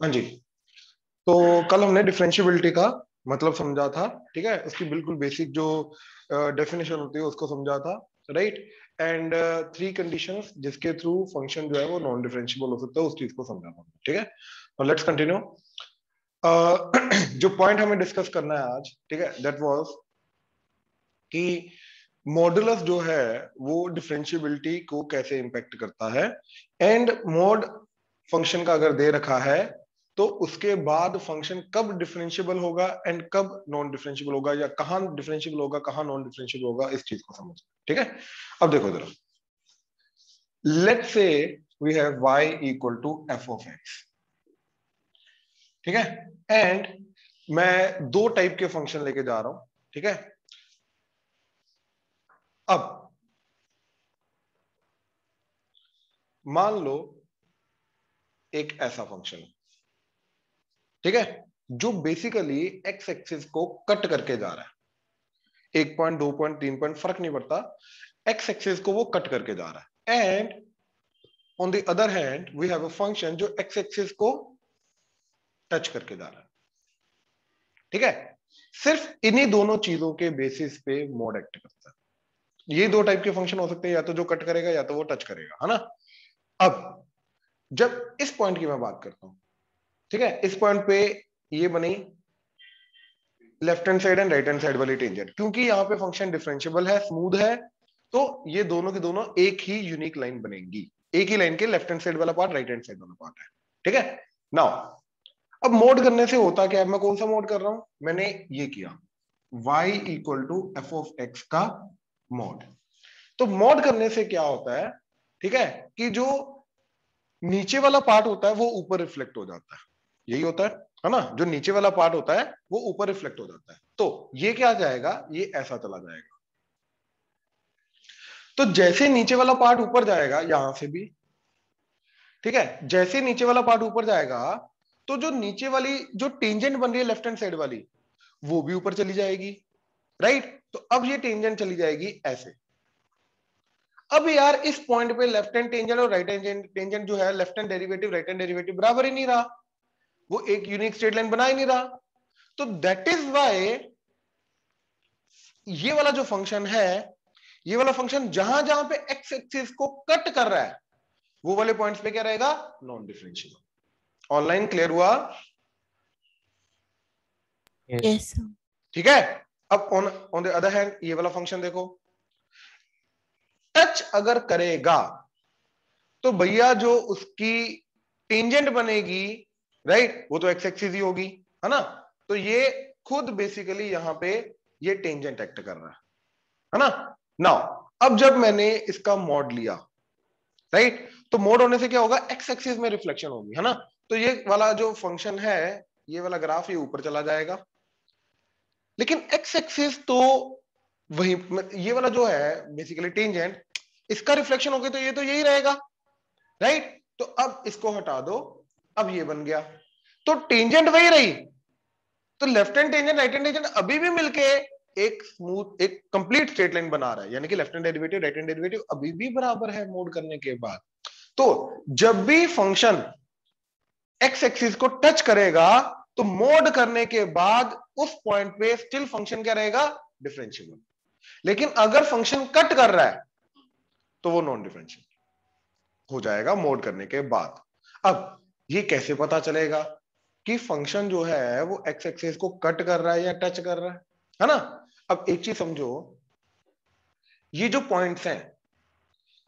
हाँ जी। तो कल हमने डिफरेंशियबिलिटी का मतलब समझा था, ठीक है, उसकी बिल्कुल बेसिक जो डेफिनेशन होती है उसको समझा था, राइट। एंड 3 कंडीशंस जिसके थ्रू फंक्शन जो है वो नॉन डिफरेंशियबल हो सकता है, उस चीज को समझा था, ठीक है। और लेट्स कंटिन्यू। जो पॉइंट हमें डिस्कस करना है आज, ठीक है, दैट वाज कि मॉडुलस जो है वो डिफरेंशियबिलिटी को कैसे इंपैक्ट करता है। एंड मॉड फंक्शन का अगर दे रखा है तो उसके बाद फंक्शन कब डिफरेंशियबल होगा एंड कब नॉन डिफरेंशियबल होगा, या कहां डिफरेंशियबल होगा कहां नॉन डिफरेंशियबल होगा, इस चीज को समझ, ठीक है। अब देखो जरा, let's say we have y equal to f of x, ठीक है। एंड मैं दो टाइप के फंक्शन लेके जा रहा हूं, ठीक है। अब मान लो एक ऐसा फंक्शन, ठीक है, जो बेसिकली एक्स एक्सिस को कट करके जा रहा है, 1 पॉइंट 2 पॉइंट 3 पॉइंट फर्क नहीं पड़ता, एक्स एक्सिस को वो कट करके जा रहा है। And on the other hand we have a function जो एक्स एक्सिस को टच करके जा रहा है, ठीक है। सिर्फ इन्हीं दोनों चीजों के बेसिस पे मोड एक्ट करता है। ये दो टाइप के फंक्शन हो सकते हैं, या तो जो कट करेगा या तो वो टच करेगा, है ना। अब जब इस पॉइंट की मैं बात करता हूं, ठीक है, इस पॉइंट पे ये बनी left hand side and right hand side वाली टेंजेंट, क्योंकि यहाँ पे फंक्शन डिफरेंशियबल है, स्मूथ है, तो ये दोनों के दोनों एक ही यूनिक लाइन बनेंगी, एक ही लाइन के लेफ्ट हैंड साइड वाला पार्ट राइट हैंड साइड वाला पार्ट है, ठीक है। नाउ अब मोड करने से होता क्या है, मैं कौन सा मोड कर रहा हूं, मैंने ये किया y equal to f of x का मोड। तो मोड करने से क्या होता है, ठीक है, कि जो नीचे वाला पार्ट होता है वो ऊपर रिफ्लेक्ट हो जाता है, यही होता है ना, जो नीचे वाला पार्ट होता है वो ऊपर रिफ्लेक्ट हो जाता है। तो ये क्या जाएगा, ये ऐसा चला जाएगा। तो जैसे नीचे वाला पार्ट ऊपर जाएगा, यहां से भी, ठीक है, जैसे नीचे वाला पार्ट ऊपर जाएगा तो जो नीचे वाली जो टेंजेंट बन रही है लेफ्ट हैंड साइड वाली, वो भी ऊपर चली जाएगी, राइट। तो अब ये टेंजेंट चली जाएगी ऐसे। अब यार इस पॉइंट पे लेफ्ट हैंड टेंजेंट और राइट हैंड टेंजेंट जो है, left hand derivative right hand derivative बराबर ही नहीं रहा, वो एक यूनिक स्ट्रेट लाइन बना ही नहीं रहा। तो दैट इज वाई ये वाला जो फंक्शन है, ये वाला फंक्शन जहां जहां पे एक्स एक्सिस को कट कर रहा है, वो वाले पॉइंट्स पे क्या रहेगा, नॉन डिफरेंशियबल। ऑनलाइन क्लियर हुआ? यस। ठीक है। अब on on the other hand ये वाला फंक्शन देखो, टच अगर करेगा तो भैया जो उसकी टेंजेंट बनेगी, राइट, वो तो एक्स एक्सिस ही होगी, है ना। तो ये खुद बेसिकली यहां पे ये टेंजेंट एक्ट कर रहा है ना। नाउ अब जब मैंने इसका मॉड लिया, राइट, तो मोड होने से क्या होगा, एक्स एक्सिस में रिफ्लेक्शन होगी, है ना। तो ये वाला जो फंक्शन है, ये वाला ग्राफ ये ऊपर चला जाएगा, लेकिन एक्स एक्सिस तो वही, ये वाला जो है बेसिकली टेंजेंट, इसका रिफ्लेक्शन हो गया तो ये तो यही रहेगा, राइट। तो अब इसको हटा दो, अब ये बन गया, तो टेंजेंट वही रही। तो left hand tangent right hand tangent अभी भी मिलके एक स्मूथ एक कंप्लीट स्ट्रेट लाइन बना रहा है, यानी कि left hand derivative right hand derivative अभी भी बराबर है मोड करने के बाद। तो जब भी फंक्शन एक्स एक्सिस को टच करेगा तो मोड करने के बाद उस पॉइंट पे स्टिल फंक्शन क्या रहेगा, डिफरेंशियबल। लेकिन अगर फंक्शन कट कर रहा है तो वो नॉन डिफरेंशियल हो जाएगा मोड करने के बाद। अब ये कैसे पता चलेगा कि फंक्शन जो है वो एक्स एक्सिस को कट कर रहा है या टच कर रहा है ना। अब एक चीज समझो, ये जो पॉइंट्स हैं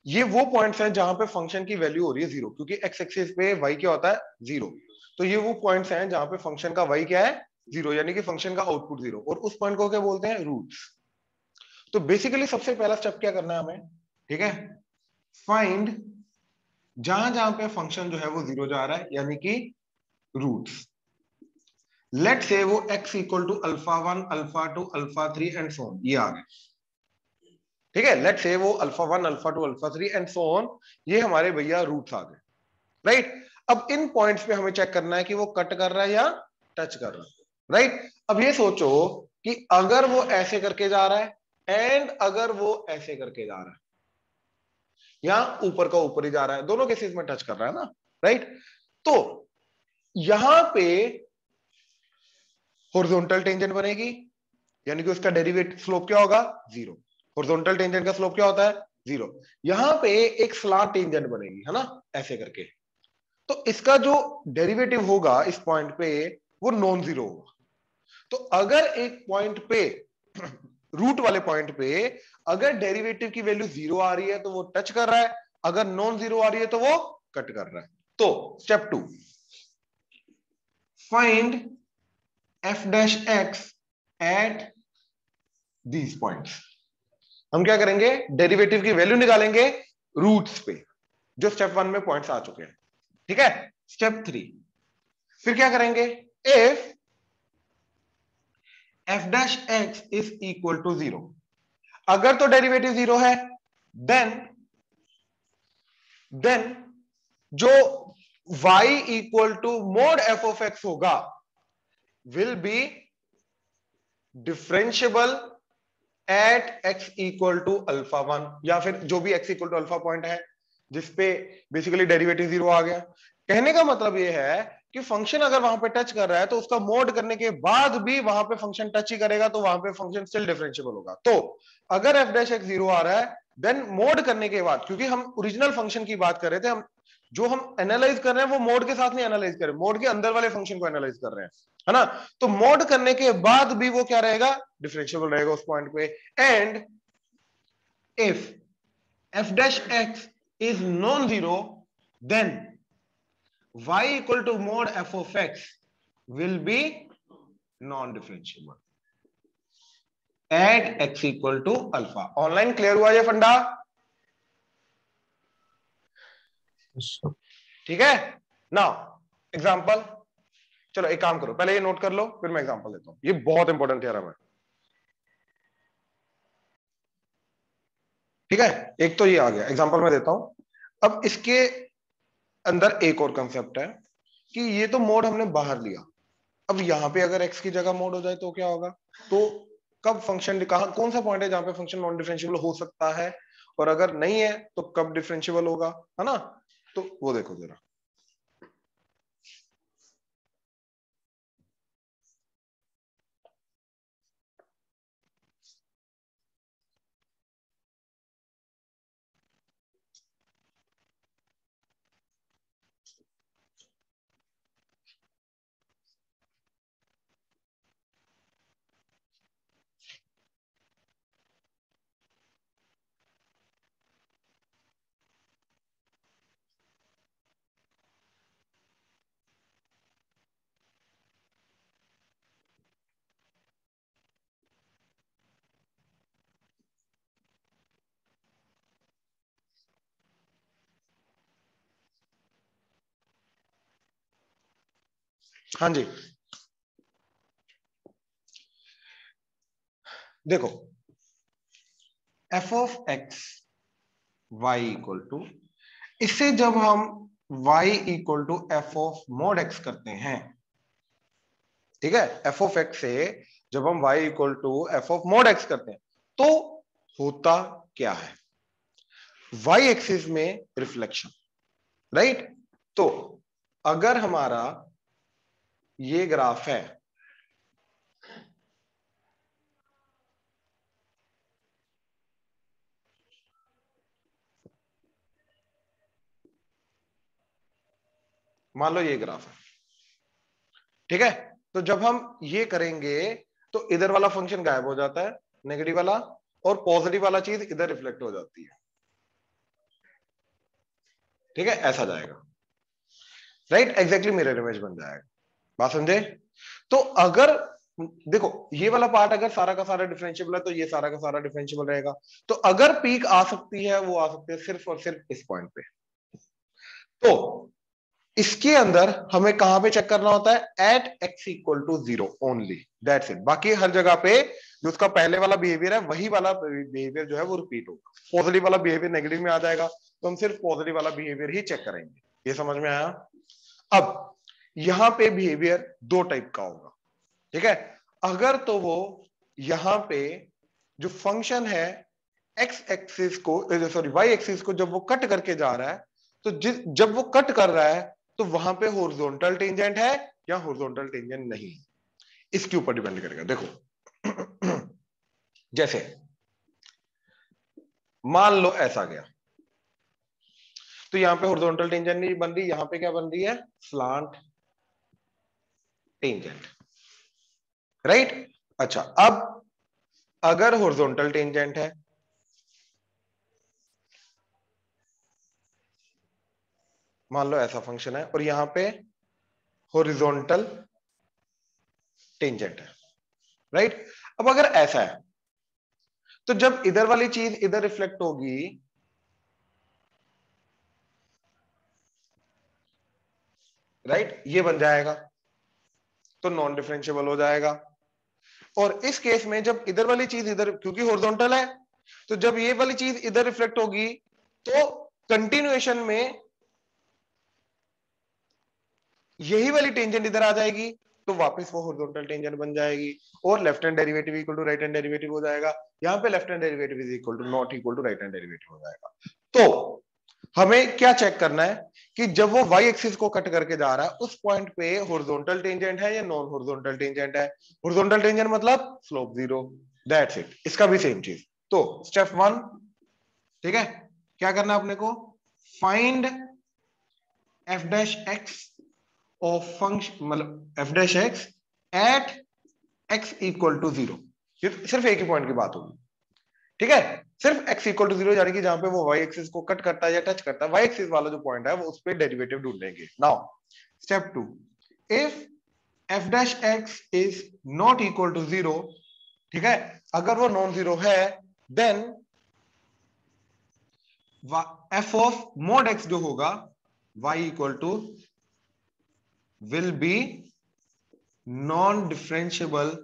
ये वो पॉइंट्स हैं जहां पे फंक्शन की वैल्यू हो रही है 0, क्योंकि एक्स एक्सिस पे वाई क्या होता है, 0। तो ये वो पॉइंट्स हैं जहां पे फंक्शन का वाई क्या है, 0, यानी कि फंक्शन का आउटपुट 0, और उस पॉइंट को क्या बोलते हैं, रूट्स। तो बेसिकली सबसे पहला स्टेप क्या करना है हमें, ठीक है, फाइंड जहां जहां पे फंक्शन जो है वो 0 जा रहा है, यानी कि रूट्स। लेट से वो x equal to alpha 1 alpha 2 alpha 3 and so on, ये आ गए, ठीक है। लेट से वो alpha 1 alpha 2 alpha 3 and so on, ये हमारे भैया रूट्स आ गए, राइट। अब इन पॉइंट्स पे हमें चेक करना है कि वो कट कर रहा है या टच कर रहा है, राइट। अब ये सोचो कि अगर वो ऐसे करके जा रहा है एंड अगर वो ऐसे करके जा रहा है, या ऊपर का ऊपर ही जा रहा है, दोनों केसेस में टच कर रहा है ना, राइट। तो यहां पे हॉरिजॉन्टल टेंजेंट बनेगी, यानी कि उसका डेरिवेटिव स्लोप क्या होगा, जीरो। हॉरिजॉन्टल टेंजेंट का स्लोप क्या होता है, जीरो। यहां पे एक स्लांट टेंजेंट बनेगी, है ना, ऐसे करके। तो इसका जो डेरिवेटिव होगा इस पॉइंट पे वो नॉन जीरो होगा। तो अगर एक पॉइंट पे रूट वाले पॉइंट पे अगर डेरिवेटिव की वैल्यू जीरो आ रही है तो वो टच कर रहा है, अगर नॉन जीरो आ रही है तो वो कट कर रहा है। तो step 2, find f dash x at these points. हम क्या करेंगे, डेरिवेटिव की वैल्यू निकालेंगे रूट्स पे, जो स्टेप 1 में पॉइंट्स आ चुके हैं। ठीक है, स्टेप 3 फिर क्या करेंगे, if f dash x is equal to zero, अगर तो डेरिवेटिव जीरो है, देन जो y equal to mod f of x होगा will be differentiable at x equal to alpha one, या फिर जो भी x equal to alpha point है जिसपे बेसिकली डेरिवेटिव जीरो आ गया। कहने का मतलब यह है कि फंक्शन अगर वहां पे टच कर रहा है तो उसका मोड करने के बाद भी वहां पे फंक्शन टच ही करेगा, तो वहां पे फंक्शन स्टिल डिफरेंशियबल होगा। तो अगर एफ डैश एक्स जीरो आ रहा है, देन मोड करने के बाद, क्योंकि हम ओरिजिनल फंक्शन की बात कर रहे थे, हम जो हम एनालाइज कर रहे हैं वो मोड के साथ नहीं एनालाइज कर रहे, मोड के अंदर वाले फंक्शन को एनालाइज कर रहे हैं, है ना। तो मोड करने के बाद भी वो क्या रहेगा, डिफरेंशियबल रहेगा उस पॉइंट पे। And if f dash x is non zero, then y equal to mod f of x will be non-differentiable at x equal to alpha। Online clear हुआ ये फंडा, ठीक है। नाउ एग्जांपल, चलो एक काम करो, पहले ये नोट कर लो फिर मैं एग्जांपल देता हूं, ये बहुत इंपॉर्टेंट थ्योरम है। ठीक है, एक तो ये आ गया, एग्जांपल मैं देता हूं। अब इसके अंदर एक और कंसेप्ट है कि ये तो मोड हमने बाहर लिया, अब यहां पे अगर x की जगह मोड हो जाए तो क्या होगा। तो कब फंक्शन, कहां कौन सा पॉइंट है जहां पे फंक्शन नॉन डिफरेंशियबल हो सकता है, और अगर नहीं है तो कब डिफरेंशियबल होगा, है ना। तो वो देखो जरा, हाँ जी, देखो f of x y equal to, इससे जब हम y equal to f of mod x करते हैं, ठीक है, एफ ऑफ एक्स से जब हम y equal to f of mod x करते हैं तो होता क्या है, y एक्सिस में रिफ्लेक्शन, राइट। तो अगर हमारा ये ग्राफ है, मान लो ये ग्राफ है, ठीक है, तो जब हम ये करेंगे तो इधर वाला फंक्शन गायब हो जाता है, नेगेटिव वाला, और पॉजिटिव वाला चीज इधर रिफ्लेक्ट हो जाती है, ठीक है, ऐसा जाएगा, राइट, एग्जैक्टली मिरर इमेज बन जाएगा। बात समझे। तो अगर देखो ये वाला पार्ट अगर सारा का सारा डिफरेंशियबल है तो ये सारा का सारा डिफरेंशियबल रहेगा। तो अगर पीक आ सकती है वो आ सकती है सिर्फ और सिर्फ इस पॉइंट पे। तो इसके अंदर हमें कहां पे चेक करना होता है, at x equal to zero only, that's it. बाकी हर जगह पे जो उसका पहले वाला बिहेवियर है वही वाला बिहेवियर जो है वो रिपीट होगा। पॉजिटिव वाला बिहेवियर नेगेटिव में आ जाएगा तो हम सिर्फ पॉजिटिव वाला बिहेवियर ही चेक करेंगे। ये समझ में आया। अब यहां पे बिहेवियर दो टाइप का होगा, ठीक है। अगर तो वो यहां पे जो फंक्शन है एक्स एक्सिस को, सॉरी वाई एक्सिस को जब वो कट करके जा रहा है, तो जब वो कट कर रहा है तो वहां पे हॉरिजॉन्टल टेंजेंट है या हॉरिजॉन्टल टेंजेंट नहीं, इसके ऊपर डिपेंड करेगा। देखो जैसे मान लो ऐसा गया, तो यहां पे हॉरिजॉन्टल टेंजेंट नहीं बन रही, यहां पे क्या बन रही है, स्लांट टेंजेंट, राइट। अच्छा, अब अगर हॉरिजॉन्टल टेंजेंट है, मान लो ऐसा फंक्शन है और यहां पे हॉरिजॉन्टल टेंजेंट है, राइट। अब अगर ऐसा है तो जब इधर वाली चीज इधर रिफ्लेक्ट होगी, राइट, ये बन जाएगा, तो नॉन डिफरेंशिएबल हो जाएगा। और इस केस में जब इधर वाली चीज इधर, क्योंकि हॉरिजॉन्टल है, तो जब ये वाली चीज इधर रिफ्लेक्ट होगी तो कंटिन्यूएशन में यही वाली टेंजेंट इधर आ जाएगी, तो वापस वो हॉरिजॉन्टल टेंजेंट बन जाएगी और left hand derivative equal to right hand derivative हो जाएगा। यहां पे left hand derivative is equal to not equal to right hand derivative हो जाएगा। तो हमें क्या चेक करना है कि जब वो वाई एक्सिस को कट करके जा रहा है उस पॉइंट पे हॉरिजॉन्टल टेंजेंट है या नॉन हॉरिजॉन्टल टेंजेंट है। हॉरिजॉन्टल टेंजेंट मतलब स्लोप जीरो, दैट्स इट। इसका भी सेम चीज। तो स्टेप वन, ठीक है, क्या करना है अपने को, find f dash x of function, मतलब f dash x at x equal to zero. ये सिर्फ एक ही पॉइंट की बात होगी, ठीक है, सिर्फ x इक्वल टू जीरो, यानी कि जहां पे वो y एक्सिस को कट करता है या टच करता है, y एक्सिस वाला जो पॉइंट है वो उस पे डेरिवेटिव ढूंढेंगे। Now step two, if f dash x is not equal to zero, ठीक है, अगर वो नॉन जीरो है, then f of mod x जो होगा y equal to will be non differentiable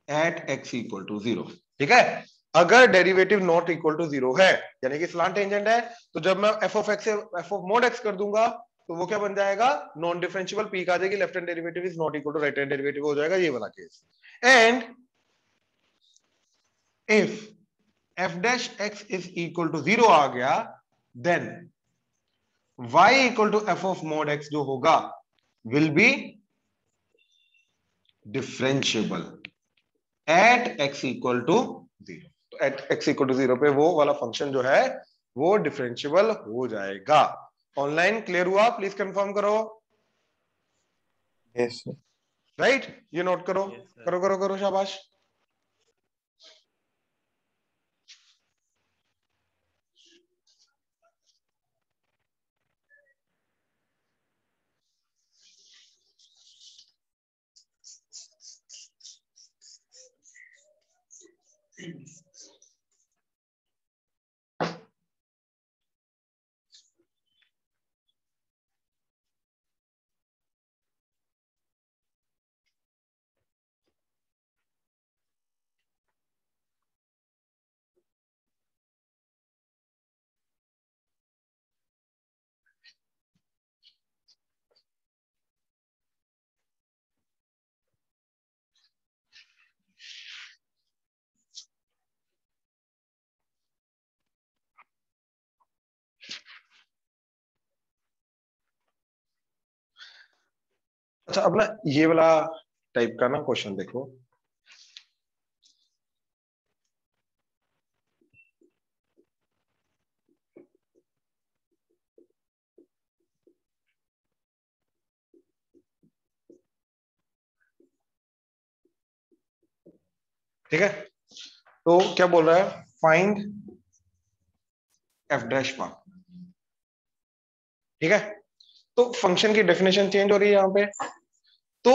at x equal to zero, ठीक है। अगर derivative not equal to zero है, यानी कि स्लांट टेंजेंट है, तो जब मैं f ऑफ x से f ऑफ मॉड x कर दूंगा तो वो क्या बन जाएगा, नॉन डिफरेंशिएबल, पीक आ जाएगी, left hand derivative is not equal to right hand derivative हो जाएगा, ये वाला case. And if f dash x is equal to zero आ गया, then y equal to f of mod x जो होगा will be differentiable at x equal to zero. तो at x equal to zero पे वो वाला function जो है वो डिफरेंशिएबल हो जाएगा। ऑनलाइन क्लियर हुआ? प्लीज कंफर्म करो। Yes sir. राइट, ये नोट करो। Yes sir. करो करो करो, शाबाश। अच्छा, अब ना ये वाला टाइप का ना क्वेश्चन देखो। ठीक है, तो क्या बोल रहा है, फाइंड एफ डैश वन, ठीक है। तो फंक्शन की डेफिनेशन चेंज हो रही है यहाँ पे। तो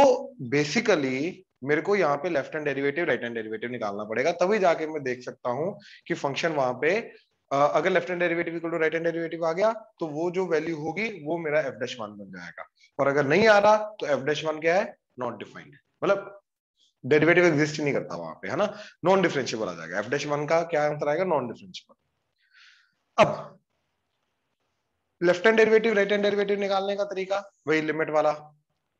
बेसिकली मेरे को यहाँ पे left hand derivative right hand derivative निकालना पड़ेगा, तभी जाके मैं देख सकता हूं कि फंक्शन वहां पे अगर left hand derivative equal to right hand derivative आ गया तो वो जो वैल्यू होगी वो मेरा एफ डैश वन बन जाएगा। और अगर नहीं आ रहा तो एफ डैश वन क्या है, नॉट डिफाइंड, मतलब डेरिवेटिव एग्जिस्ट नहीं करता वहां पे, है ना, नॉन डिफरेंशिएबल आ जाएगा। एफ डैश वन का क्या आंसर आएगा, नॉन डिफरेंशिएबल। अब left hand derivative right hand derivative निकालने का तरीका वही लिमिट वाला,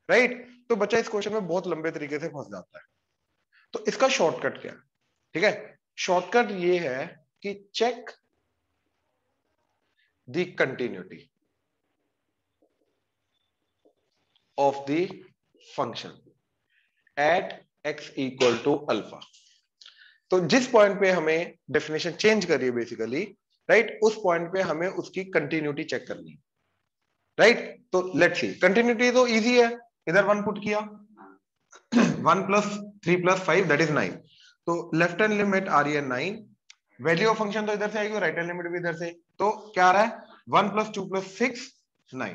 राइट। तो बच्चा इस क्वेश्चन में बहुत लंबे तरीके से फंस जाता है। तो इसका शॉर्टकट क्या है, ठीक है, शॉर्टकट ये है कि check the continuity. Of the function at x equal to alpha. तो जिस पॉइंट पे हमें डेफिनेशन चेंज करिए बेसिकली, राइट, उस पॉइंट पे हमें उसकी कंटिन्यूटी चेक करनी है, राइट। तो लेट्स सी, कंटिन्यूटी तो इजी है, इधर 1 पुट किया, 1 प्लस 3 प्लस 5 दैट इज 9, तो लेफ्ट हैंड लिमिट आ रही है 9, वैल्यू ऑफ फंक्शन तो इधर से आएगी, राइट हैंड लिमिट भी इधर से, तो क्या आ रहा है 1 प्लस 2 प्लस 6 9,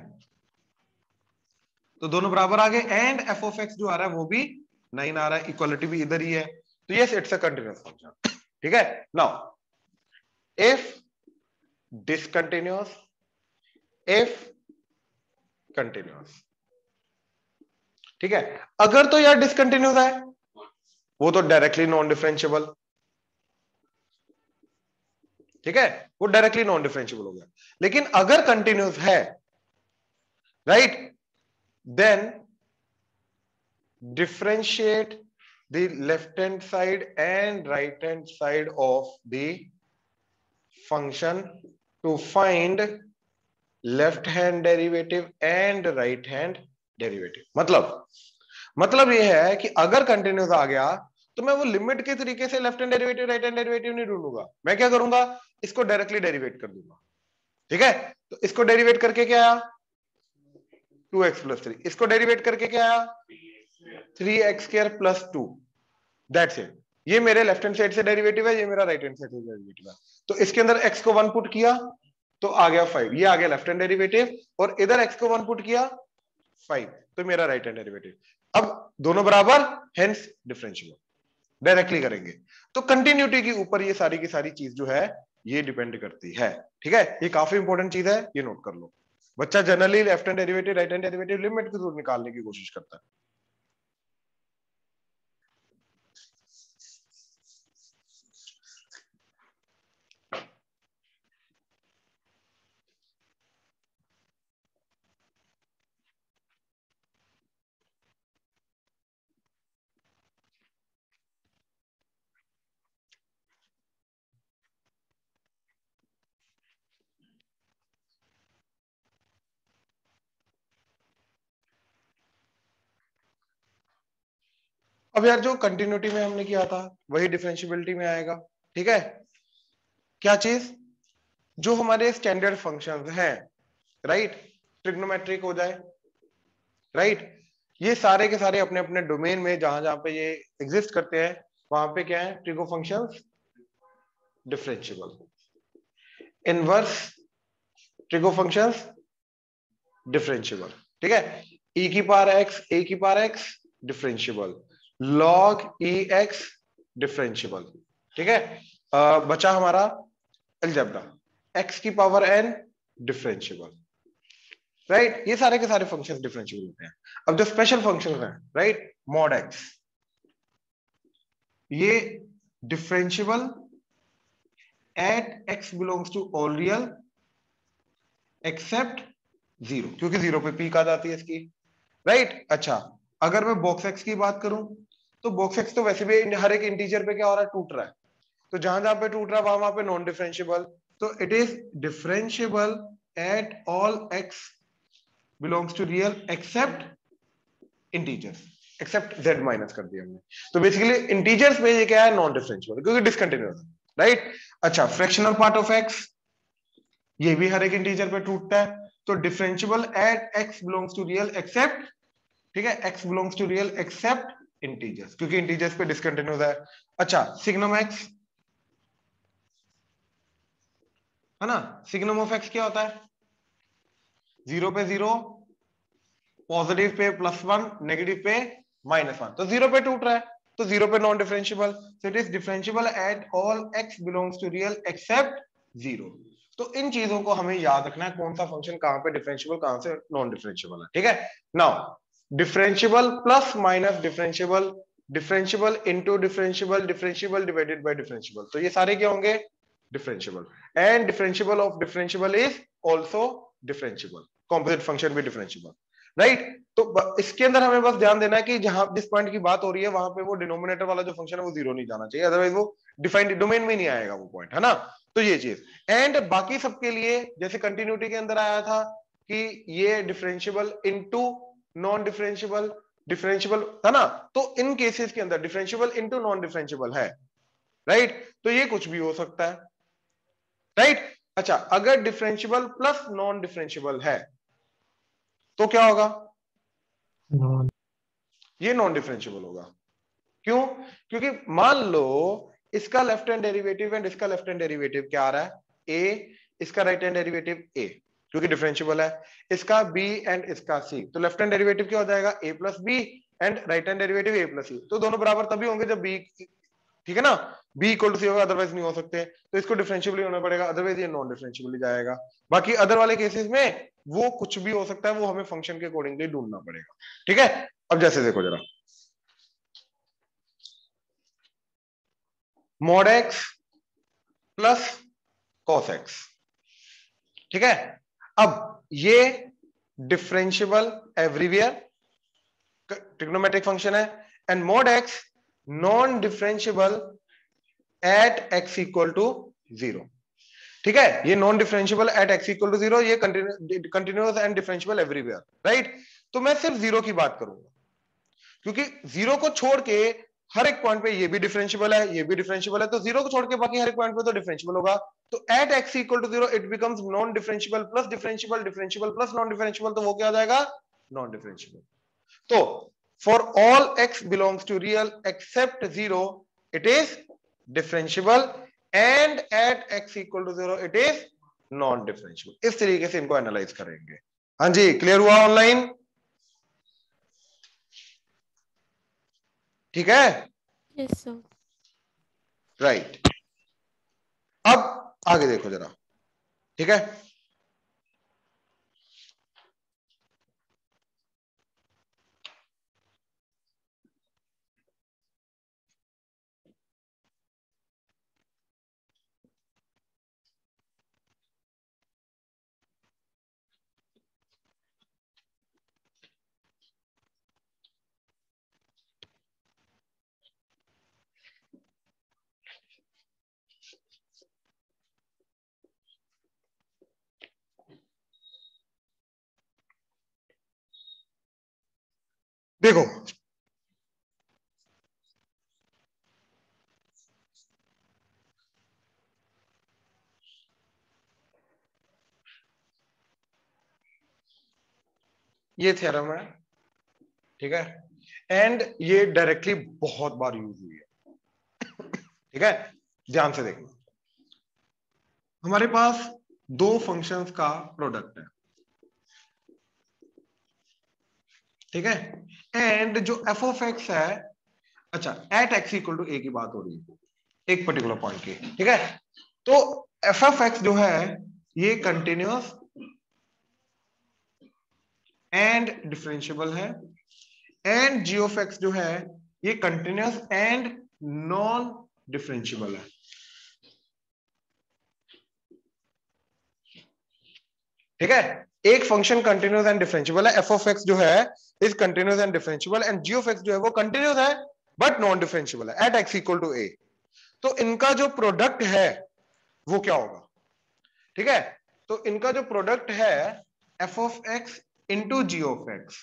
तो दोनों बराबर आ गए, एंड एफ ऑफ एक्स जो आ रहा है वो भी 9 आ रहा है, इक्वालिटी भी इधर ही है, तो yes it's a continuous function. ठीक है, now if discontinuous, if continuous, ठीक है, अगर तो यार डिसकंटिन्यूअस है वो तो डायरेक्टली नॉन डिफरेंशियबल, ठीक है, वो डायरेक्टली नॉन डिफरेंशियबल हो गया, लेकिन अगर कंटिन्यूअस है, right, then differentiate the left hand side and right hand side of the function to find left hand derivative and right hand derivative। मतलब यह है कि अगर कंटिन्यूस आ गया तो मैं वो लिमिट के तरीके से left hand derivative right hand derivative नहीं ढूंढूंगा, मैं क्या करूंगा, इसको डायरेक्टली डेरिवेट कर दूंगा। ठीक है, तो इसको डेरिवेट करके क्या आया 2x प्लस 3, इसको डेरिवेट करके क्या आया 3x square plus 2, that's it. ये मेरे लेफ्ट हैंड साइड से डेरिवेटिव है, ये मेरा राइट हैंड साइड से डेरिवेटिव है, तो इसके अंदर x को 1 पुट किया तो आ गया 5, ये आ गया लेफ्ट हैंड डेरिवेटिव, और इधर x को 1 पुट किया 5, तो मेरा राइट हैंड डेरिवेटिव। अब दोनों बराबर, हेंस डिफरेंशियल, डायरेक्टली करेंगे। तो कंटिन्यूटी के ऊपर ये सारी की सारी चीज जो है ये डिपेंड करती है। ठीक है, ये काफी इंपॉर्टेंट चीज है, ये नोट कर लो। बच्चा generally left hand derivative right hand derivative limit के थ्रू निकालने की कोशिश करता है। अब यार जो कंटिन्यूटी में हमने किया था वही डिफरेंशियबिलिटी में आएगा। ठीक है, क्या चीज, जो हमारे स्टैंडर्ड फंक्शंस हैं, राइट, ट्रिग्नोमेट्रिक हो जाए, राइट, ये सारे के सारे अपने अपने डोमेन में जहां जहां पे ये एग्जिस्ट करते हैं वहां पे क्या है, trigo functions differentiable, inverse trigo functions differentiable. ठीक है, e की पावर x, a की power x differentiable, log ex differentiable. ठीक है, बचा हमारा अलजेब्रा, x की पावर n डिफरेंशियबल, राइट, ये सारे के सारे फंक्शंस डिफरेंशियबल होते हैं। अब जो स्पेशल फंक्शंस हैं, राइट, मॉड x, ये differentiable at x belongs to all real except 0, क्योंकि 0 पे पीक आ जाती है इसकी, राइट। अच्छा, अगर मैं बॉक्स एक्स की बात करूं तो बॉक्स एक्स तो वैसे भी हर एक इंटीजर पे क्या हो रहा है, टूट रहा है, तो जहां जहां पे टूट रहा है वहां वहां पे नॉन डिफरेंशियबल, तो it is differentiable at all x belongs to real except integers, except z minus कर दिया हमने, तो बेसिकली इंटीजर्स में ये क्या है, नॉन डिफरेंशियबल, क्योंकि डिसकंटिन्यूअस है, राइट। अच्छा, फ्रैक्शनल पार्ट ऑफ x, ये भी हर एक इंटीजर पे टूटता है, तो differentiable at x belongs to real except, ठीक है, x belongs to real except integers, क्योंकि इंटीजर्स पे डिसकंटिन्यूअस है। अच्छा, सिग्नम x है ना, सिग्नम ऑफ x क्या होता है, 0 पे 0, पॉजिटिव पे +1, नेगेटिव पे -1, तो 0 पे टूट रहा है, तो 0 पे non differentiable, so it is differentiable at all x belongs to real except 0। तो इन चीजों को हमें याद रखना है, कौन सा फंक्शन कहां पे डिफरेंशियबल कहां से नॉन डिफरेंशियबल है। ठीक है, now differentiable plus minus differentiable, differentiable into differentiable, differentiable divided by differentiable, तो ये सारे क्या होंगे, differentiable, and differentiable of differentiable is also differentiable, composite function भी डिफरेंशियबल, राइट। तो इसके अंदर हमें बस ध्यान देना है कि जहां जिस पॉइंट की बात हो रही है वहां पे वो डिनोमिनेटर वाला जो फंक्शन है वो 0 नहीं जाना चाहिए, अदरवाइज वो डिफाइंड डोमेन में नहीं आएगा वो पॉइंट, है ना। तो ये चीज, एंड बाकी सबके लिए जैसे कंटिन्यूटी के अंदर आया था कि ये differentiable into non differentiable, differentiable था ना, तो इन केसेस के अंदर डिफरेंशियबल इनटू नॉन डिफरेंशियबल है, राइट, तो ये कुछ भी हो सकता है, राइट। अच्छा, अगर डिफरेंशियबल प्लस नॉन डिफरेंशियबल है तो क्या होगा? नॉन। ये नॉन डिफरेंशियबल होगा। क्यों? क्योंकि मान लो इसका लेफ्ट हैंड डेरिवेटिव एंड इसका लेफ्ट हैंड डेरिवेटिव क्या आ रहा है? ए, इसका राइट हैंड डेरिवेटिव ए, क्योंकि डिफरेंशियबल है। इसका बी एंड इसका सी, तो लेफ्ट हैंड डेरिवेटिव क्या हो जाएगा? A plus B, and right hand derivative A plus C. तो दोनों बराबर तभी होंगे जब बी, ठीक है ना, बी इक्वल टू सी होगा, अदरवाइज नहीं हो सकते। तो इसको डिफरेंशियबली होना पड़ेगा, अदरवाइज ये नॉन डिफरेंशियबली जाएगा। बाकी अदर वाले केसेस में वो कुछ भी हो सकता है, वो हमें फंक्शन के अकॉर्डिंगली ढूंढना पड़ेगा, ठीक है। अब जैसे देखो जरा, mod x plus cos x, ठीक है। अब ये डिफरेंशियबल एवरीवेयर, ट्रिग्नोमेट्रिक फंक्शन है, and mod x non differentiable at x equal to 0, ठीक है। ये non differentiable at x equal to 0, ये continuous and differentiable everywhere, right. तो मैं सिर्फ 0 की बात करूंगा, क्योंकि 0 को छोड़ के हर एक पॉइंट पे ये भी डिफरेंशियबल है, ये भी डिफरेंशियबल है, तो 0 को छोड़ के बाकी हर एक पॉइंट पे तो डिफरेंशियबल होगा। तो at x equal to 0 it becomes non differentiable plus differentiable, differentiable plus non differentiable, तो वो क्या आ जाएगा? Non differentiable. तो for all x belongs to real except 0 it is differentiable, and at x equal to 0 it is non differentiable. इस तरीके से इनको एनालाइज करेंगे। हाँ जी, क्लियर हुआ ऑनलाइन? ठीक है, यस सर। राइट। अब आगे देखो जरा, ठीक है। देखो, ये थ्योरम है, ठीक है, एंड ये डायरेक्टली बहुत बार यूज हुई है, ठीक है। ध्यान से देखना, हमारे पास दो फंक्शंस का प्रोडक्ट है, ठीक है, एंड जो एफ ऑफ एक्स है, अच्छा, एट एक्स इक्वल टू ए की बात हो रही है एक पर्टिकुलर पॉइंट की, ठीक है। तो एफ ऑफ एक्स जो है ये कंटिन्यूअस एंड डिफरेंशियबल है, एंड जी ऑफ एक्स जो है ये कंटिन्यूअस एंड नॉन डिफरेंशियबल है, ठीक है। एक फंक्शन कंटिन्यूअस एंड डिफरेंशियबल है, एफ ऑफ एक्स जो है is continuous and differentiable, and g of x जो है वो कंटिन्यूअस है बट नॉन डिफरेंशियबल है at x equal to a. तो इनका जो प्रोडक्ट है वो क्या होगा, ठीक है। तो इनका जो प्रोडक्ट है f of x into g of x,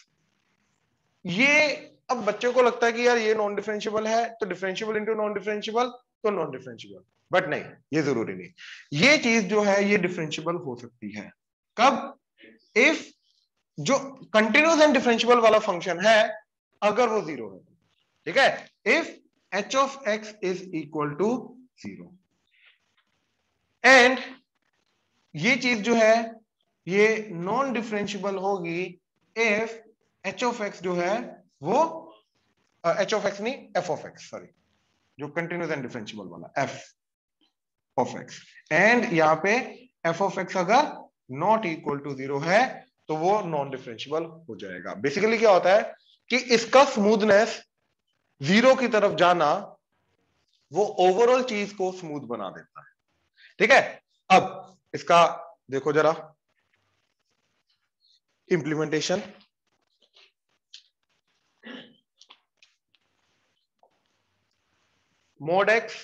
ये, अब बच्चों को लगता है कि यार ये नॉन डिफरेंशियबल है तो डिफरेंशियबल इंटू नॉन डिफरेंशियबल तो नॉन डिफरेंशियबल, बट नहीं, ये जरूरी नहीं। ये चीज जो है ये डिफरेंशियबल हो सकती है कब? इफ जो कंटिन्यूअस एंड डिफरेंशियबल वाला फंक्शन है अगर वो 0 है, ठीक है। If h of x is equal to 0, and ये चीज जो है ये नॉन डिफरेंशियबल होगी इफ एच ऑफ एक्स जो है वो, एच ऑफ एक्स नहीं, एफ ऑफ एक्स, सॉरी, जो कंटिन्यूअस एंड डिफरेंशियबल वाला एफ ऑफ एक्स, एंड यहां पे एफ ऑफ एक्स अगर नॉट इक्वल टू 0 है तो वो नॉन डिफरेंशियबल हो जाएगा। बेसिकली क्या होता है कि इसका स्मूथनेस 0 की तरफ जाना वो ओवरऑल चीज को स्मूथ बना देता है, ठीक है। अब इसका देखो जरा implementation, mod x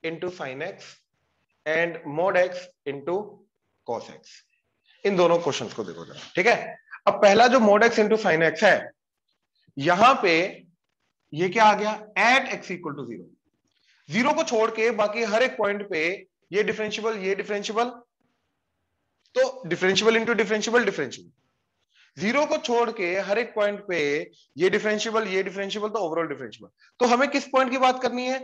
into sine x and mod x into cos x, इन दोनों क्वेश्चंस को देखो जरा, ठीक है। अब पहला जो mod x into sine x है, यहां पे ये क्या आ गया, एट एक्स इक्वल टू 0। 0 को छोड़ के बाकी हर एक पॉइंट पे ये डिफरेंशियबल, ये डिफरेंशियबल, तो डिफरेंशियबल इंटू डिफरेंशियबल डिफरेंशियबल। 0 को छोड़ के हर एक पॉइंट पे ये डिफरेंशियबल, ये डिफरेंशियबल, तो ओवरऑल डिफरेंशियबल। तो हमें किस पॉइंट की बात करनी है,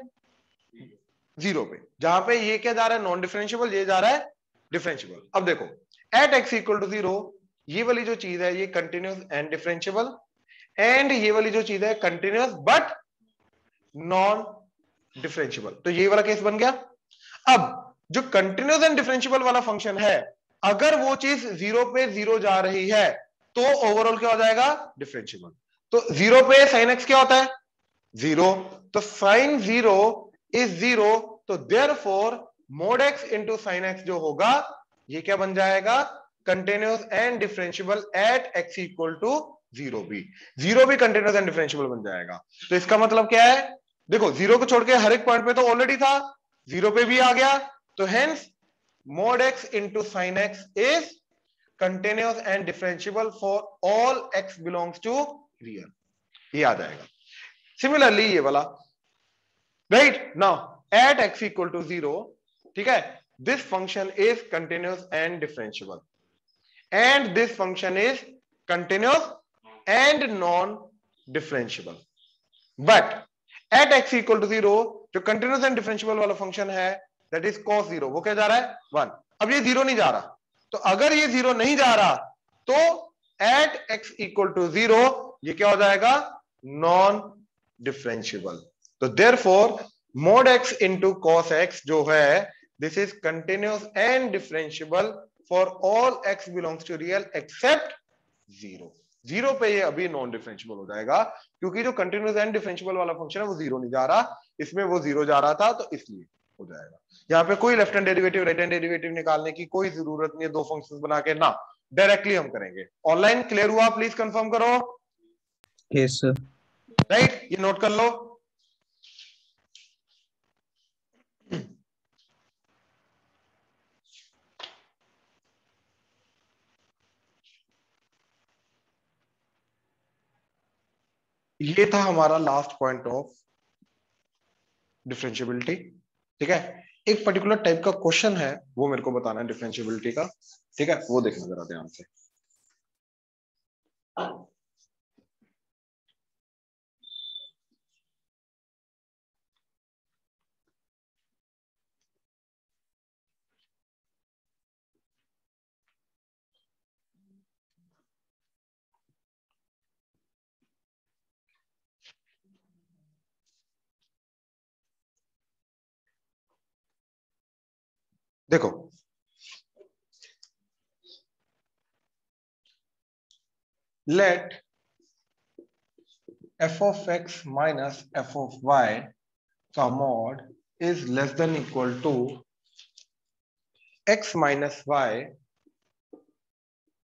0 पे, जहां पे ये क्या जा रहा है, नॉन डिफरेंशियबल, ये जा रहा है डिफरेंशियबल। अब देखो एट एक्स इक्वल टू 0, ये वाली जो चीज है ये कंटिन्यूस एंड डिफरेंशियबल, एंड ये वाली जो चीज है कंटिन्यूस बट नॉन डिफरेंशियबल। तो ये वाला केस बन गया। अब जो कंटिन्यूस एंड डिफरेंशियबल वाला फंक्शन है, अगर वो चीज 0 पे 0 जा रही है तो ओवरऑल क्या हो जाएगा, डिफरेंशियबल। तो 0 पे साइन एक्स क्या होता है, 0, तो साइन 0 इज 0, तो therefore mod x into sine x जो होगा ये क्या बन जाएगा, continuous and differentiable at x equal to 0 भी। 0 भी कंटिन्यूस एंड डिफरेंशियबल बन जाएगा। तो इसका मतलब क्या है, देखो 0 को छोड़ के हर एक पॉइंट पे तो ऑलरेडी था, 0 पे भी आ गया, तो hence mod x into sin x is continuous and differentiable for all x belongs to real, ये आ जाएगा। सिमिलरली ये वाला, right now at x equal to 0, ठीक है, this function is continuous and differentiable and this function is continuous and non differentiable, but at x equal to 0 जो continuous and differentiable वाला function है that is cos 0, वो क्या जा रहा है 1। अब ये 0 नहीं जा रहा, तो अगर ये 0 नहीं जा रहा तो at x equal to 0 ये क्या हो जाएगा, नॉन डिफरेंशियबल। तो therefore mod x into cos x जो है this is continuous and differentiable for all x belongs to real except 0। 0 पे ये अभी नॉन डिफरेंशियबल हो जाएगा, क्योंकि जो कंटिन्यूस एंड डिफरेंशियबल वाला फंक्शन है वो 0 नहीं जा रहा, इसमें वो 0 जा रहा था, तो इसलिए हो जाएगा। यहाँ पे कोई left hand derivative right hand derivative निकालने की कोई जरूरत नहीं है, दो फंक्शंस बना के ना, डायरेक्टली हम करेंगे। ऑनलाइन क्लियर हुआ, प्लीज कंफर्म करो। Yes sir. राइट, ये नोट कर लो। ये था हमारा लास्ट पॉइंट ऑफ डिफरेंशियबिलिटी, ठीक है। एक पर्टिकुलर टाइप का क्वेश्चन है वो मेरे को बताना है डिफरेंशियबिलिटी का, ठीक है, वो देखना जरा ध्यान से। देखो लेट f of x minus f of y का mod is less than equal to x minus y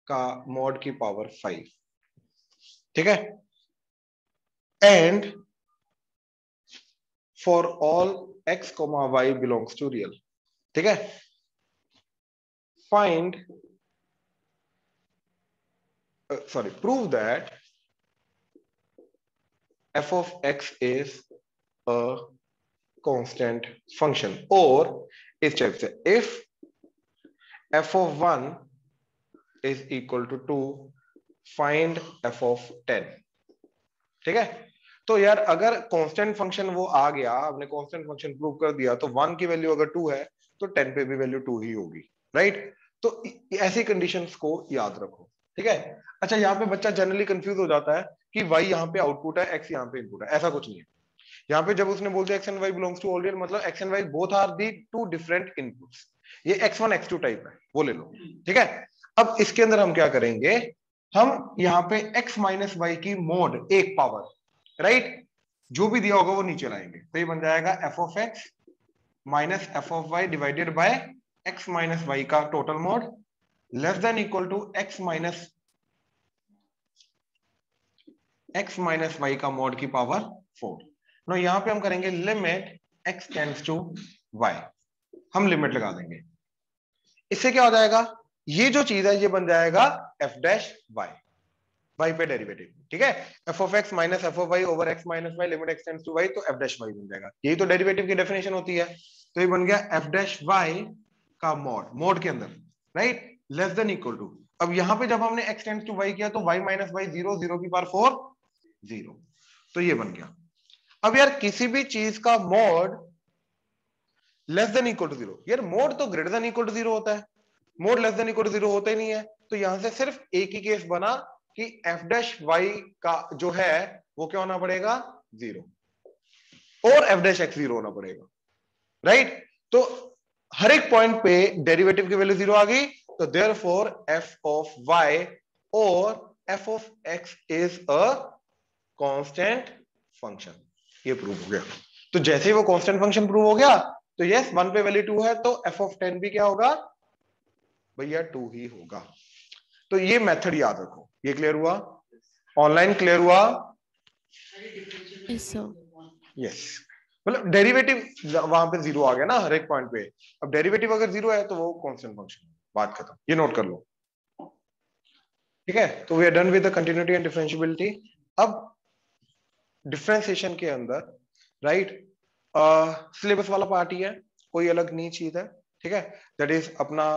का मॉड की पावर 5, ठीक है, and for all x, y belongs to real, ठीक है। Find prove that f of x is a constant function, और इस type से if f of 1 is equal to 2 find f of 10, ठीक है। तो यार अगर कांस्टेंट फंक्शन वो आ गया, आपने कांस्टेंट फंक्शन प्रूव कर दिया, तो 1 की वैल्यू अगर 2 है तो 10 पे भी वैल्यू 2 ही होगी, राइट। तो ऐसी कंडीशंस को याद रखो, ठीक है। अच्छा, यहाँ पे बच्चा जनरली कंफ्यूज हो जाता है कि y यहाँ पे आउटपुट है, x यहाँ पे इनपुट है, ऐसा कुछ नहीं है। यहाँ पे जब उसने बोल दिया x and y belongs to all real, मतलब x and y both are the two different inputs, ये x1 x2 टाइप है, वो ले लो, ठीक है। अब इसके अंदर हम क्या करेंगे, हम यहाँ पे x माइनस वाई की मोड एक पावर, राइट, जो भी दिया होगा वो नीचे लाएंगे, तो ये बन जाएगा f of x minus f of y divided by x minus y का total mod less than equal to x minus y का मोड की पावर 4। नो यहां पे हम करेंगे limit x tends to y, हम लिमिट लगा देंगे। इससे क्या हो जाएगा, ये जो चीज है ये बन जाएगा f डैश y, वाई पे डेरिवेटिव, ठीक है। F of x minus f of y over x minus y limit x tends to y, तो एफ डैश वाई बन जाएगा। यही तो डेरिवेटिव की डेफिनेशन होती है। तो ये बन गया एफ डैश वाई का मोड के अंदर, राइट, लेस देन इक्वल टू। अब यहां पे जब हमने एक्स टेंड्स टू वाई किया तो वाई माइनस वाई 0, 0 की पावर 4 0, तो ये बन गया। अब यार किसी भी चीज का mod less than equal to 0, यार मोड तो ग्रेटर देन इक्वल टू 0 होता है, mod less than equal to 0 होता ही नहीं है। तो यहां से सिर्फ एक ही केस बना कि एफ डैश वाई का जो है वो क्या होना पड़ेगा, 0, और एफ डैश एक्स 0 होना पड़ेगा, राइट। तो हर एक पॉइंट पे डेरिवेटिव की वैल्यू 0 आ गई, तो देयरफॉर एफ ऑफ वाई और F of x is a constant function. ये प्रूव हो गया। तो जैसे ही वो कांस्टेंट फंक्शन प्रूव हो गया, तो यस 1 पे वैल्यू 2 है, तो एफ ऑफ 10 भी क्या होगा भैया, 2 ही होगा। तो ये मेथड याद रखो। ये क्लियर हुआ, ऑनलाइन क्लियर हुआ? यस, मतलब डेरिवेटिव वहां पे 0 आ गया ना हर एक पॉइंट पे। अब डेरिवेटिव अगर 0 है तो वो कांस्टेंट फंक्शन है, बात खत्म। ये नोट कर लो, ठीक है। तो we are done with the continuity and differentiability. अब डिफरेंशिएशन के अंदर, राइट, सिलेबस वाला पार्ट ही है, कोई अलग नहीं चीज है, ठीक है। दैट इज अपना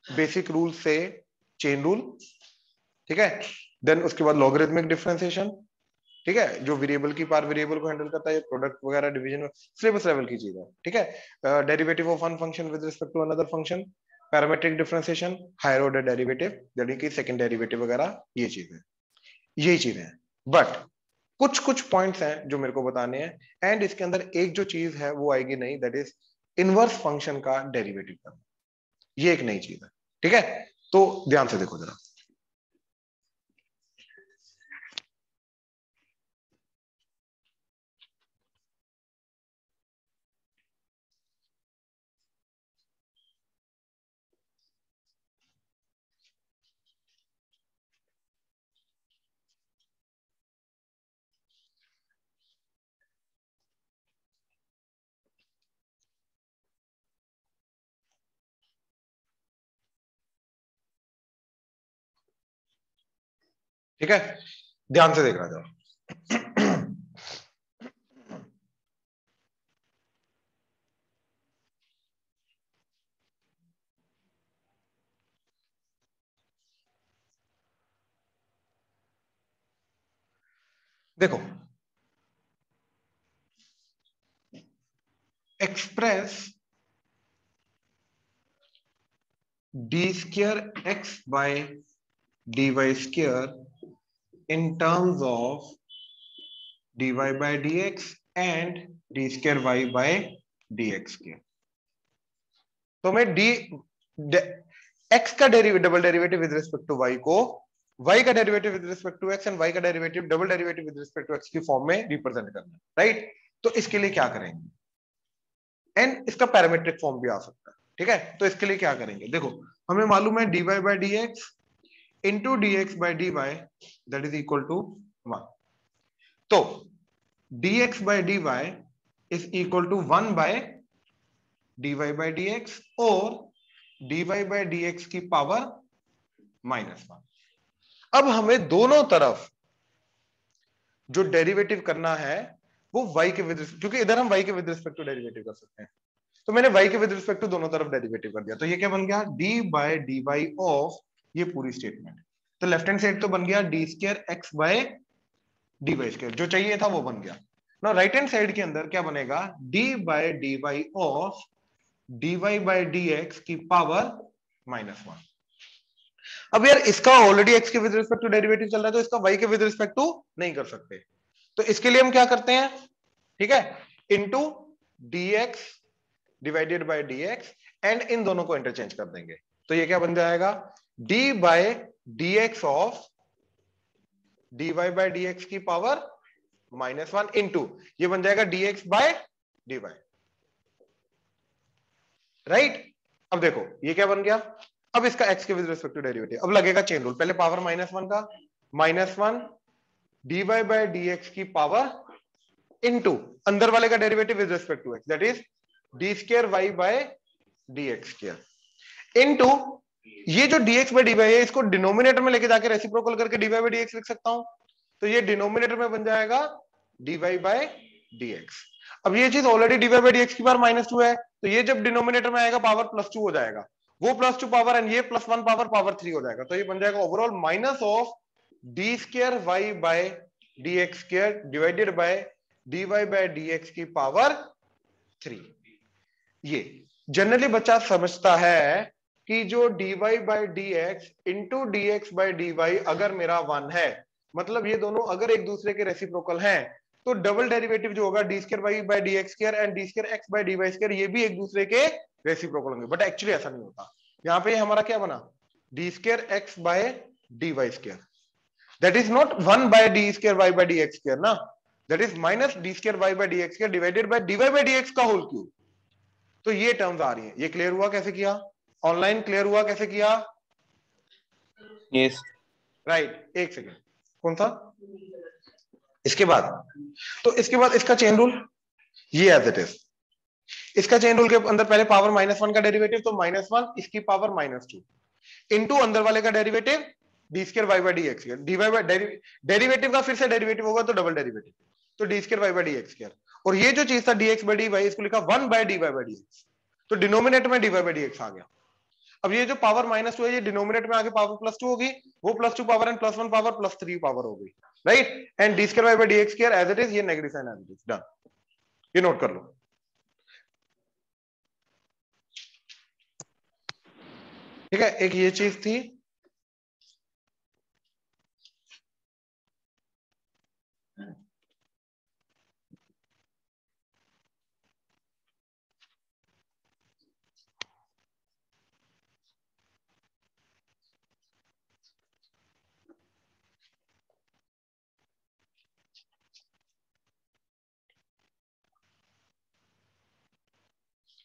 बेसिक रूल से चेन रूल, ठीक है। देन उसके बाद लॉगरिथमिक डिफरेंशिएशन, ठीक है, जो वेरिएबल की पार वेरिएबल को हैंडल करता है, प्रोडक्ट वगैरह डिवीजन सिलेबस लेवल की चीज है, ठीक है। Derivative of one function with respect to another function, parametric differentiation, higher order derivative यानी कि सेकंड डेरिवेटिव वगैरह, ये चीज है, यही चीजें हैं। बट कुछ कुछ पॉइंट्स हैं जो मेरे को बताने हैं, एंड इसके अंदर एक जो चीज है वो आएगी नहीं, दैट इज इनवर्स फंक्शन का डेरिवेटिव करना। ये एक नई चीज है, ठीक है। तो ध्यान से देखो जरा, ठीक है, ध्यान से देखना जरा। देखो, express d square x by d y square in terms of dy by dx and d square y by dx के। तो मैं x का double derivative with respect to y को y का derivative with respect to x and y का derivative double derivative with respect to x की form में represent करना है, राइट। तो इसके लिए क्या करेंगे, एंड इसका पैरामीट्रिक फॉर्म भी आ सकता है, ठीक है। तो इसके लिए क्या करेंगे, देखो हमें मालूम है dy by dx into dx by dy that is equal to 1। तो dx by dy is equal to 1 by dy by dx और dy by dx की पावर -1। अब हमें दोनों तरफ जो डेरिवेटिव करना है वो y के विद, क्योंकि इधर हम y के विद रिस्पेक्ट टू डेरिवेटिव कर सकते हैं, तो मैंने y के विद रिस्पेक्ट टू दोनों तरफ डेरिवेटिव कर दिया। तो ये क्या बन गया, d by d y of ये पूरी स्टेटमेंट। तो लेफ्ट हैंड साइड तो बन गया d square x by d y square, जो चाहिए था वो बन गया ना। राइट हैंड साइड के अंदर क्या बनेगा, d by d y of dy by dx की पावर -1। अब यार इसका ऑलरेडी x के विद रिस्पेक्ट टू डेरिवेटिव चल रहा है, तो इसका y के विद रिस्पेक्ट टू नहीं कर सकते। तो इसके लिए हम क्या करते हैं, ठीक है, into dx divided by dx and in दोनों को इंटरचेंज कर देंगे। तो ये क्या बन जाएगा, d by dx of dy by dx की पावर -1 इंटू ये बन जाएगा dx बाय dy, राइट। अब देखो ये क्या बन गया, अब इसका x के विद रिस्पेक्ट टू डेरिवेटिव, अब लगेगा चेन रूल, पहले पावर -1 का -1 dy बाय dx की पावर इनटू अंदर वाले का derivative with respect to x that is d square y by dx square into ये जो dx बाई dy है इसको डिनोमिनेटर में लेके जाके रेसिप्रोकल करके dy बाई dx लिख सकता हूं, तो ये डिनोमिनेटर में बन जाएगा dy बाई dx। अब ये चीज ऑलरेडी dy बाई dx की पावर -2 है, तो ये जब डिनोमिनेटर में आएगा पावर +2 हो जाएगा, वो +2 पावर एंड ये +1 पावर 3 हो जाएगा, तो ये बन जाएगा overall minus of d square y by d x square divided by dy by dx की पावर 3। ये जनरली बच्चा समझता है कि जो dy by dx into dx by dy अगर मेरा 1 है, मतलब ये दोनों अगर एक दूसरे के रेसिप्रोकल हैं, तो डबल डेरिवेटिव जो होगा d square y by d x square and d square x by d y square, ये भी एक दूसरे के रेसिप्रोकल होंगे, बट एक्चुअली ऐसा नहीं होता। यहां पे हमारा क्या बना, d square x by d y square, that is not 1 by d square y by d x square ना, that is minus d square y by d x square divided by d y by d x का whole cube. तो ये terms आ रही है। ये clear हुआ कैसे किया, ऑनलाइन क्लियर हुआ कैसे किया? यस राइट, एक सेकेंड, कौन सा? इसके बाद, तो इसके बाद इसका चेन रूल ये एज इट इज, इसका चेन रूल के अंदर पहले पावर -1 का डेरिवेटिव, तो -1 इसकी पावर -2 इनटू अंदर वाले का derivative d square y by d x square, d y by derivative का फिर से डेरिवेटिव होगा तो डबल डेरिवेटिव, तो d square y by d x square, और ये जो चीज था dx बाई dy इसको लिखा 1 बाय dy बाई dx, तो डिनोमिनेटर में dy बाई dx आ गया। अब ये जो पावर -2 है ये डिनोमिनेटर में आके पावर +2 होगी, वो +2 पावर एंड +1 पावर +3 पावर हो गई, right, and d square y by dx square as it is, ये negative sign as it is, done. ये नोट कर लो, ठीक है। एक ये चीज थी,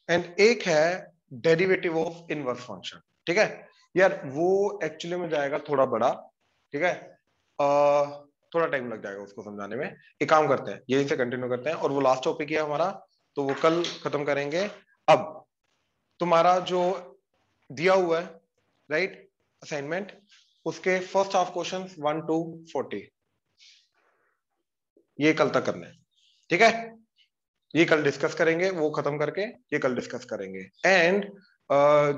एंड एक है डेरिवेटिव ऑफ इनवर्स फंक्शन, ठीक है यार, वो एक्चुअली में जाएगा थोड़ा बड़ा, ठीक है, थोड़ा टाइम लग जाएगा उसको समझाने में। एक काम करते हैं, यही से कंटिन्यू करते हैं, और वो लास्ट टॉपिक है हमारा, तो वो कल खत्म करेंगे। अब तुम्हारा जो दिया हुआ है, राइट, असाइनमेंट, उसके फर्स्ट हाफ क्वेश्चन 1 to 40 ये कल तक करना है, ठीक है, ये कल डिस्कस करेंगे, वो खत्म करके ये कल डिस्कस करेंगे। एंड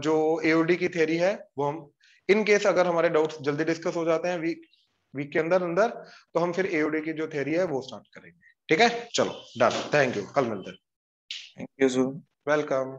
जो एओडी की थ्योरी है वो हम, इन केस अगर हमारे डाउट्स जल्दी डिस्कस हो जाते हैं वीक के अंदर अंदर, तो हम फिर एओडी की जो थ्योरी है वो स्टार्ट करेंगे, ठीक है। चलो डन, थैंक यू, कल मिलते हैं। Thank you sir. वेलकम।